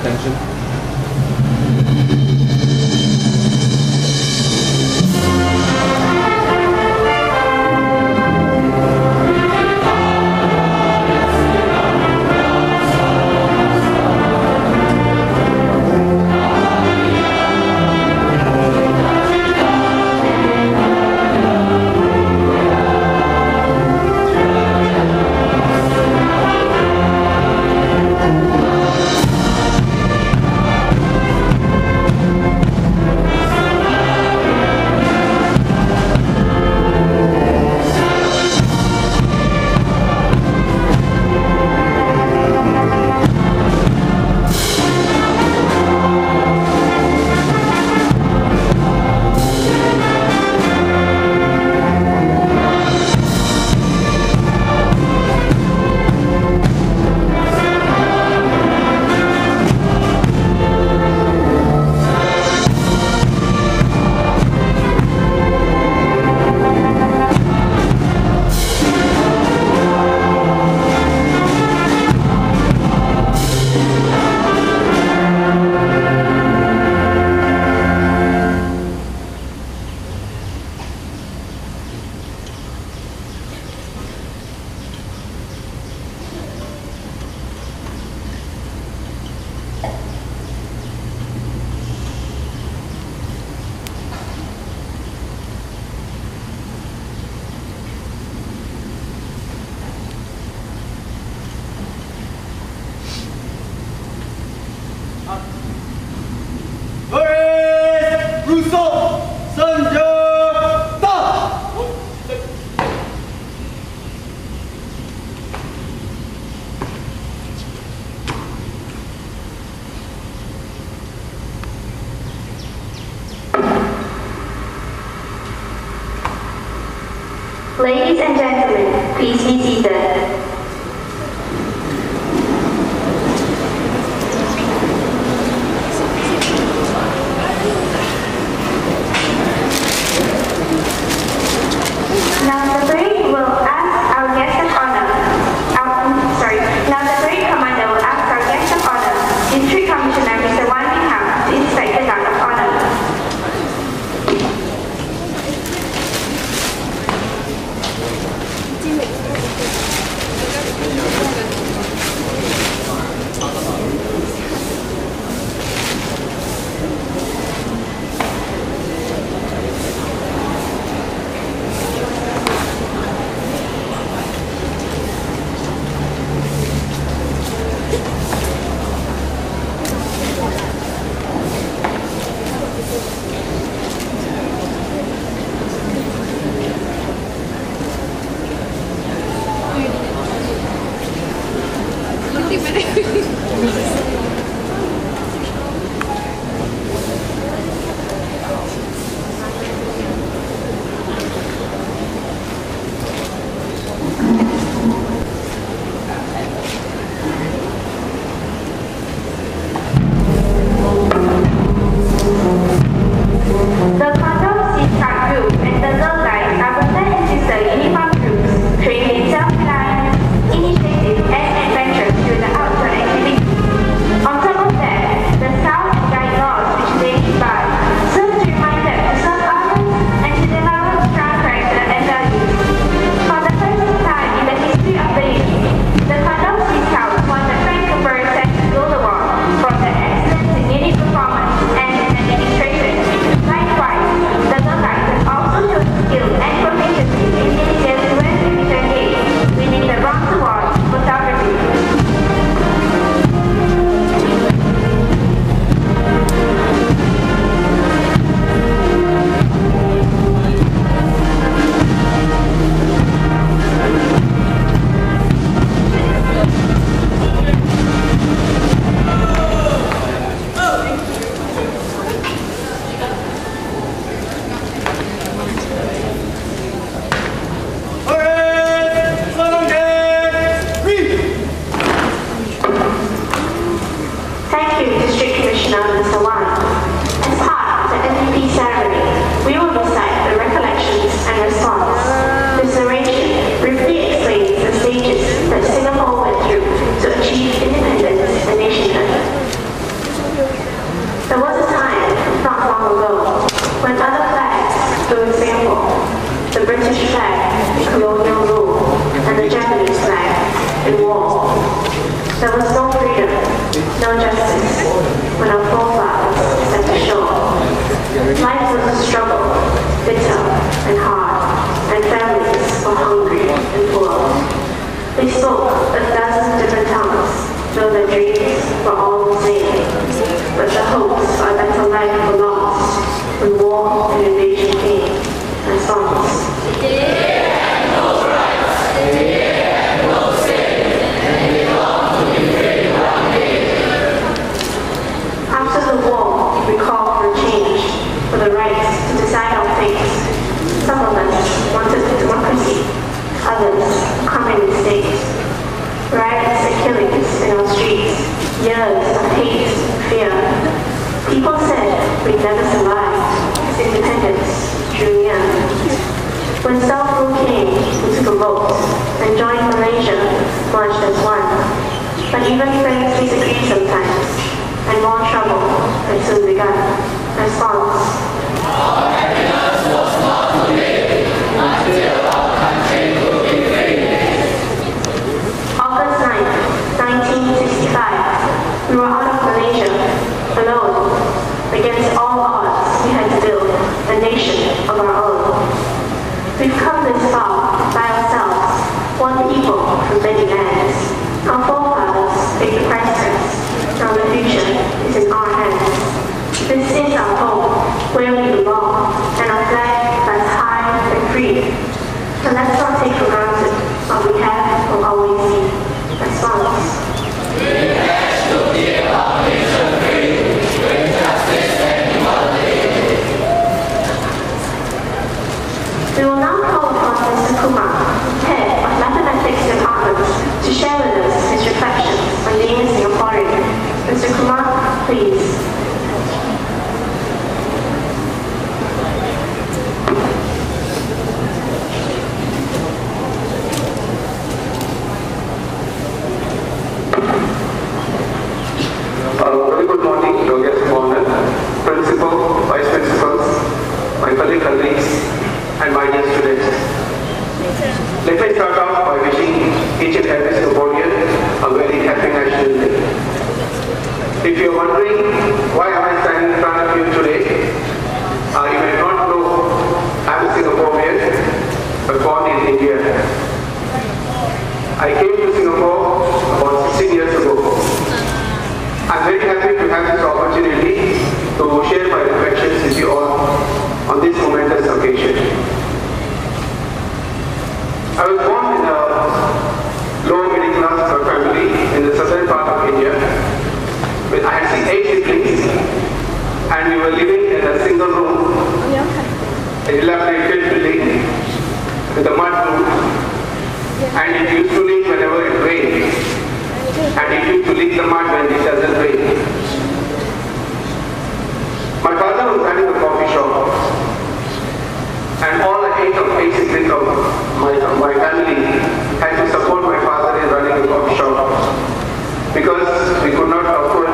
attention. Ladies and gentlemen, please be seated. Now the parade will ask our guest of honor. Now the parade commander will ask our guest of honor, District Commissioner Mr. Wan Bingham, to inspect the guard of honor. There was no freedom, no justice, when our forefathers set to shore. Life was a struggle, bitter and hard, and families were hungry and poor. They spoke a dozen different tongues, though their dreams were all the same. But the hopes of a better life were lost when war and invasion came and storms. After the war, we called for change, for the right to decide our fate. Some of us wanted democracy, others a communist state. Riots and killings in our streets, years of hate and fear. People said we'd never survive as independence drew near. When self-rule came, we took a vote and joined Malaysia, merged as one. But even friends disagree sometimes, and more trouble had soon begun. Response. Our happiness was not complete until our country could be free. August 9, 1965, we were out of Malaysia, alone. Against all odds, we had to build a nation of our own. We've come this far by ourselves, one people from many lands. Our forefathers paid the price test. Now the future is in our hands. This is our home, where we belong, and our flag flies high and free. So let's not take for granted what we have will always be. Response. We pledge to keep our nation free, with justice and equality. We will now call upon Mr. Kumar, head of Mathematics Department, to share with us his reflections on being a Singaporean. Mr. Kumar, please. Very good morning, your guest of honor, principal, vice principals, my fellow colleagues, and my dear students. Let me start off by wishing each and every Singaporean a very happy National Day. If you are wondering why am I standing in front of you today, you may not know I am a Singaporean, but born in India. I came to Singapore about 16 years ago. I'm very happy to have this opportunity to share my reflections with you all on this momentous occasion. I was born in a low middle class family in the southern part of India. I had 8 siblings, and we were living in a single room, a dilapidated building with a mud roof, and it used to leak whenever it rained. And it used to leak the mud when it doesn't rain. My father was running a coffee shop, and all the 8 siblings of my family had to support my father in running a coffee shop because we could not afford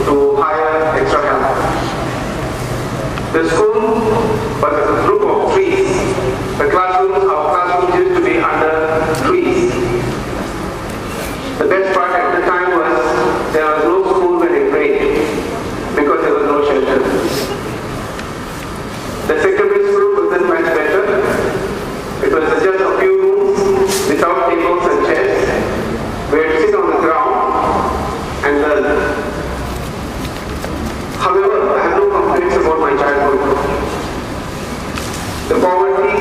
to hire extra help. The school was a group of trees. Our classrooms used to be under trees. The best part at the time was there was no school when it rained because there was no shelter. The secondary school wasn't much better. It was just a few rooms without tables and chairs where you sit on the ground and learn. However, I have no complaints about my childhood. The poverty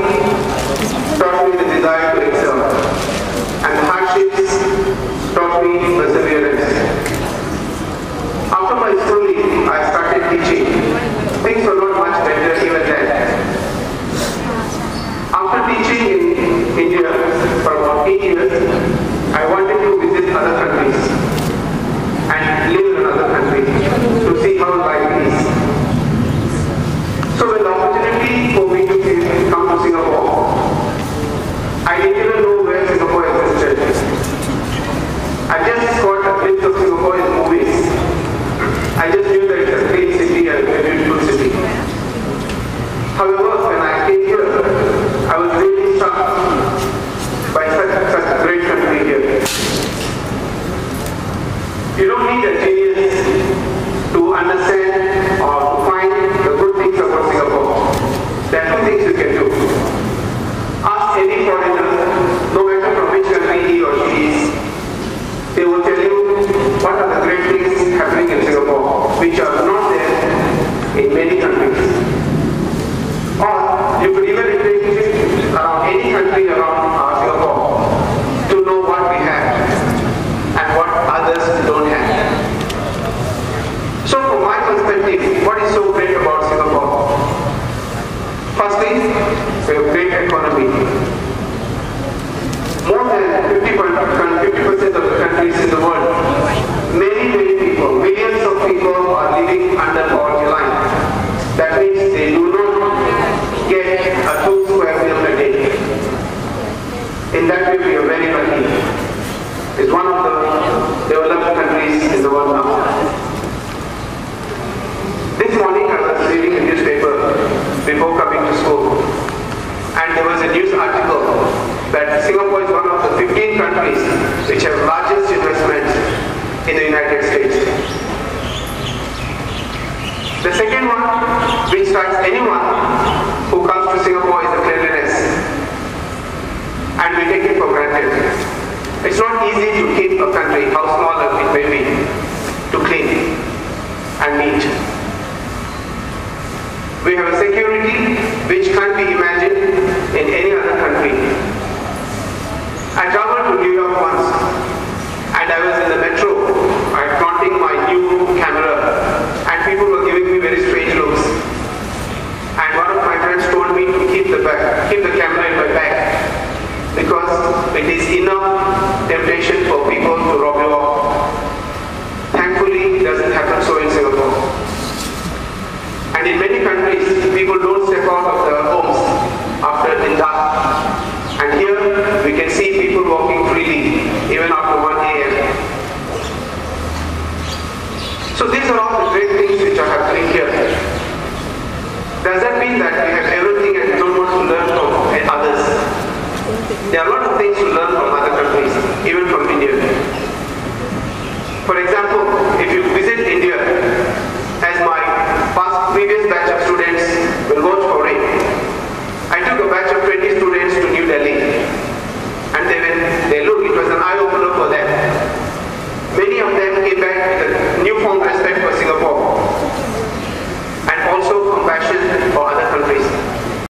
You don't need a genius to understand or to find the good things about Singapore. There are two things you can do. Ask any foreigner, no matter from which country he or she is, they will tell you what are the great things happening in Singapore, which are not there in many countries. Or you could even take around any country around Singapore to know what we have and what others don't have. So from my perspective, what is so great about Singapore? Firstly, we have a great economy. More than 50% of the countries in the world, many people, millions of people are living under poverty line. That means they do not get a 2 square meal a day. In that way, we are very lucky. It's one of the developed countries in the world now. This morning I was reading a newspaper before coming to school, and there was a news article that Singapore is one of the 15 countries which have largest investments in the United States. The second one, which strikes anyone who comes to Singapore, is the cleanliness, and we take it for granted. It's not easy to keep a country, how small it may be, to clean and neat. We have a security which can't be imagined in any other country. I traveled to New York once, and I was in the metro. I was flaunting my new camera, and people were giving me very strange looks. And one of my friends told me to keep the camera in my bag, because it is enough temptation for people to rob you off. Thankfully, it doesn't happen so in Singapore. And in many countries, people don't step out of their homes after the dark. And here, we can see people walking freely, even after 1 a.m. So these are all the great things which are happening here. Does that mean that we have everything and we don't want to learn from others? There are a lot of things to learn from other countries, even from India. For example, if you visit India, as my previous batch of students will go to